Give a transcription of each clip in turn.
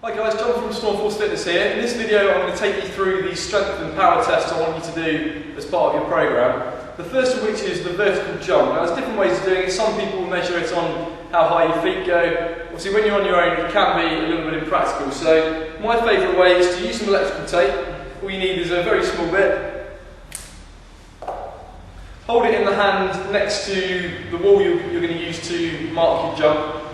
Hi guys, John from Stormforce Fitness here. In this video I'm going to take you through the strength and power tests I want you to do as part of your program. The first of which is the vertical jump. Now there's different ways of doing it. Some people measure it on how high your feet go. Obviously when you're on your own it can be a little bit impractical. So my favourite way is to use some electrical tape. All you need is a very small bit. Hold it in the hand next to the wall you're going to use to mark your jump.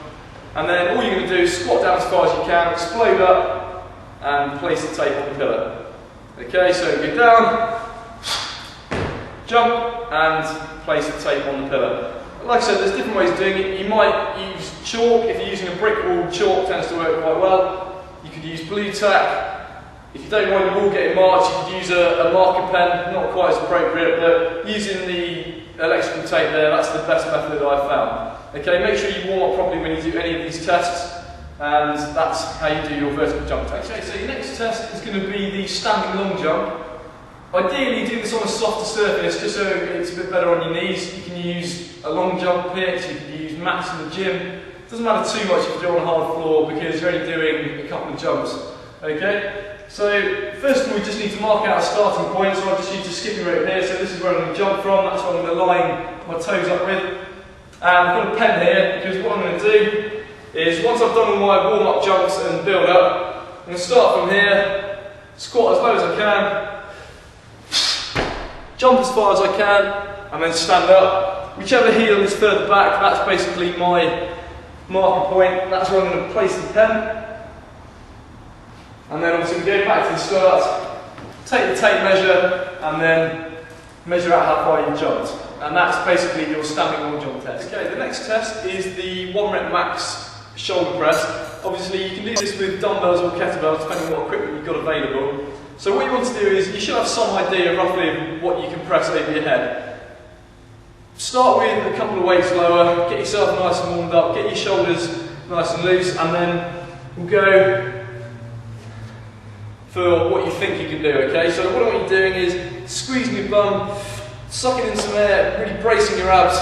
And then all you're going to do is squat down as far as you can, explode up, and place the tape on the pillar. Okay, so go down, jump, and place the tape on the pillar. Like I said, there's different ways of doing it. You might use chalk. If you're using a brick wall, chalk tends to work quite well. You could use blue tack. If you don't want your wall getting marked, you could use a marker pen, not quite as appropriate, but using the electrical tape there, that's the best method that I've found. Okay, make sure you warm up properly when you do any of these tests, and that's how you do your vertical jump test. Okay, so your next test is going to be the standing long jump. Ideally do this on a softer surface, just so it's a bit better on your knees. You can use a long jump pitch, you can use mats in the gym. It doesn't matter too much if you do it on a hard floor, because you're only doing a couple of jumps. Okay, so first of all we just need to mark out a starting point, so I'll just use a skipping rope here. So this is where I'm going to jump from, that's what I'm going to line my toes up with. And I've got a pen here, because what I'm going to do is, once I've done all my warm-up jumps and build up, I'm going to start from here, squat as low as I can, jump as far as I can, and then stand up. Whichever heel is further back, that's basically my marker point. That's where I'm going to place the pen. And then obviously we go back to the start, take the tape measure, and then measure out how far you jumped. And that's basically your standing long jump test. Okay, the next test is the 1 rep max shoulder press. Obviously you can do this with dumbbells or kettlebells depending on what equipment you've got available. So what you want to do is, you should have some idea roughly of what you can press over your head. Start with a couple of weights lower, get yourself nice and warmed up, get your shoulders nice and loose, and then we'll go for what you think you can do, okay? So what I want you doing is squeezing your bum, sucking in some air, really bracing your abs,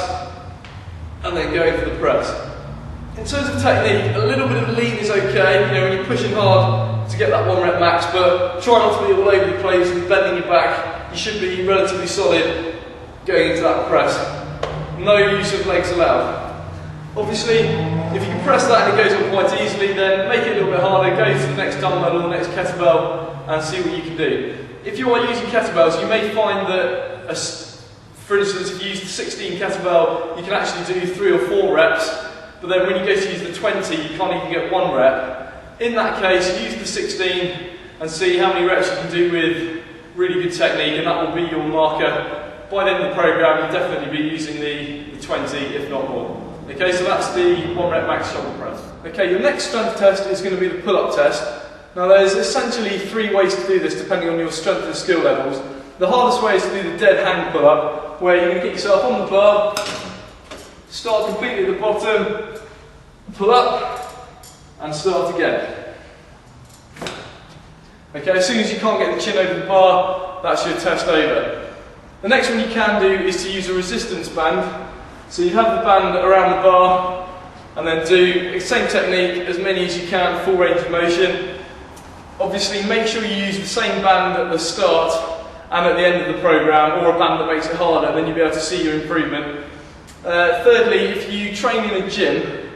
and then going for the press. In terms of technique, a little bit of lean is okay, you know, when you're pushing hard to get that 1 rep max, but try not to be all over the place and bending your back. You should be relatively solid going into that press. No use of legs allowed. Obviously, if you can press that and it goes on quite easily, then make it a little bit harder, go to the next dumbbell or the next kettlebell and see what you can do. If you are using kettlebells, you may find that, for instance, if you use the 16 kettlebell, you can actually do 3 or 4 reps, but then when you go to use the 20, you can't even get 1 rep. In that case, use the 16 and see how many reps you can do with really good technique, and that will be your marker. By the end of the program, you'll definitely be using the 20, if not more. Okay, so that's the 1 rep max shoulder press. Okay, your next strength test is going to be the pull-up test. Now there's essentially 3 ways to do this depending on your strength and skill levels. The hardest way is to do the dead hang pull-up, where you're going to get yourself on the bar, start completely at the bottom, pull up, and start again. Okay, as soon as you can't get the chin over the bar, that's your test over. The next one you can do is to use a resistance band. So you have the band around the bar, and then do the same technique, as many as you can, full range of motion. Obviously make sure you use the same band at the start and at the end of the program, or a band that makes it harder, then you'll be able to see your improvement. Thirdly, if you train in a gym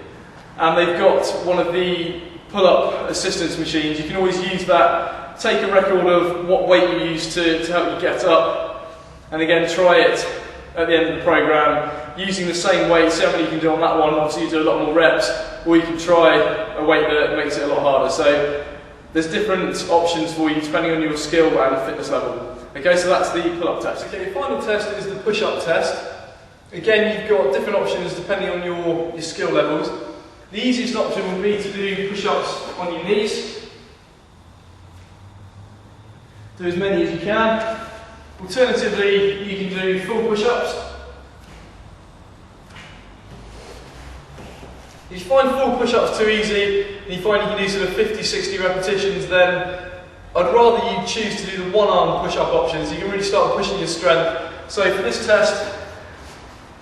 and they've got one of the pull-up assistance machines, you can always use that. Take a record of what weight you use to help you get up, and again try it at the end of the program using the same weight. See how many you can do on that one. Obviously you do a lot more reps, or you can try a weight that makes it a lot harder. So there's different options for you depending on your skill and fitness level. Okay, so that's the pull-up test. Okay, your final test is the push-up test. Again, you've got different options depending on your skill levels. The easiest option would be to do push-ups on your knees. Do as many as you can. Alternatively, you can do full push-ups. If you find full push-ups too easy, and you find you can do sort of 50-60 repetitions, then I'd rather you choose to do the one-arm push-up option, so you can really start pushing your strength. So for this test,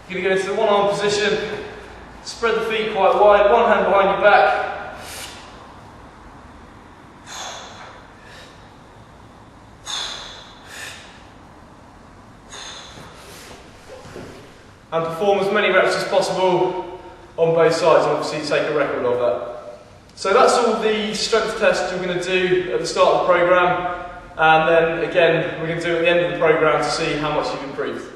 you're going to go into the one-arm position, spread the feet quite wide, one hand behind your back, and perform as many reps as possible on both sides, and obviously take a record of that. So that's all the strength tests you're going to do at the start of the programme, and then again we're going to do it at the end of the programme to see how much you've improved.